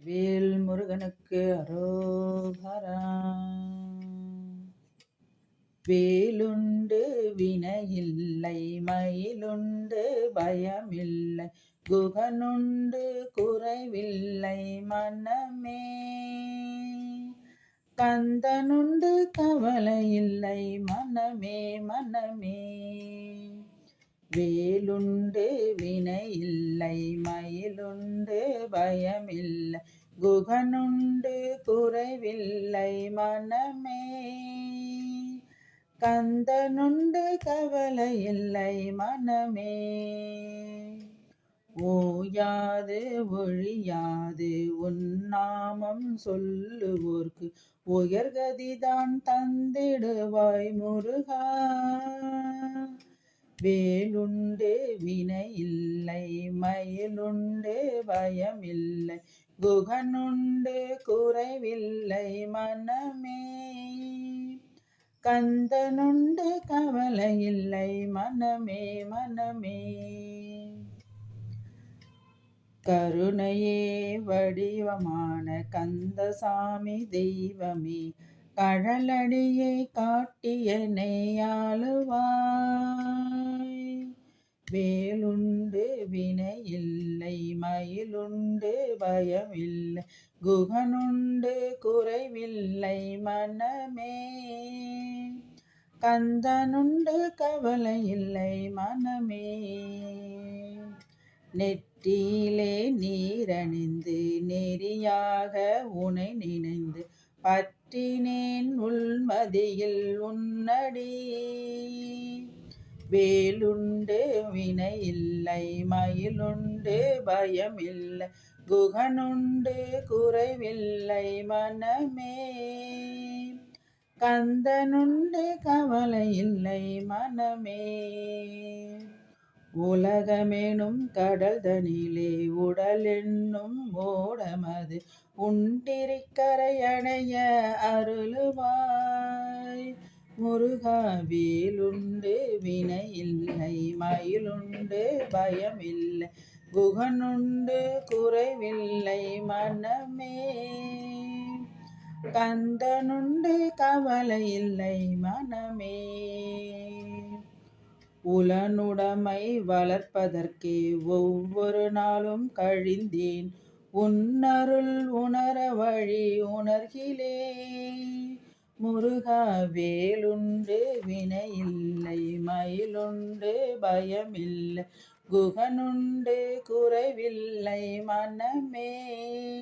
வேல் முருகனுக்கு அரோகரா. வேலுண்டு வினையில்லை மயிலுண்டு பயமில்லை குகனுண்டு குறைவில்லை மனமே. கந்தனுண்டு கவலையில்லை மனமே மனமே. வேலுண்டு வினையில்லை மயிலுண்டு பயமில்லை குகனுண்டு குறைவில்லை மனமே. கந்தனுண்டு கவலையில்லை மனமே. ஓயாது ஒழியாது உன்னாமம் சொல்லுவோர்க்கு உயர்கதிதான் தந்திடுவாய் முருகா. வேலுண்டு வினையில்லை மயிலுண்டு பயமில்லை குகனுண்டு குறைவில்லை மனமே. கந்தனுண்டு கவலையில்லை மனமே மனமே. கருணையே வடிவமான கந்தசாமி தெய்வமே, கழலடியை காட்டியனை ஆளுவாய். வேலுண்டு வினையில்லை மயிலுண்டு பயமில்லை குகனுண்டு குறைவில்லை மனமே. கந்தனுண்டு கவலையில்லை மனமே. நெற்றியிலே நீரணிந்து நெறியாக உனை நினைந்து பற்றினேன் உள்மதியில் உன்னடி. வேலுண்டு வினையில்லை மயிலுண்டு பயமில்லை குகனுண்டு குறைவில்லை மனமே. கந்தனுண்டு கவலையில்லை மனமே. உலகமெனும் கடல்தனிலே உடல் என்னும் ஓடமது உண்டிரிக்கரையடைய அருளுவாய் முருகா. வேலுண்டு வினையில்லை மயிலுண்டு பயமில்லை குகனுண்டு குறைவில்லை மனமே. கந்தனுண்டு கவலையில்லை மனமே. உலனுடைமை வளர்ப்பதற்கே ஒவ்வொரு நாளும் கழிந்தேன் உன்னருள் உணர வழி உணர்கிலே முருகா. வேலுண்டு வினையில்லை மயிலுண்டு பயமில்லை குகனுண்டு குறைவில்லை மனமே.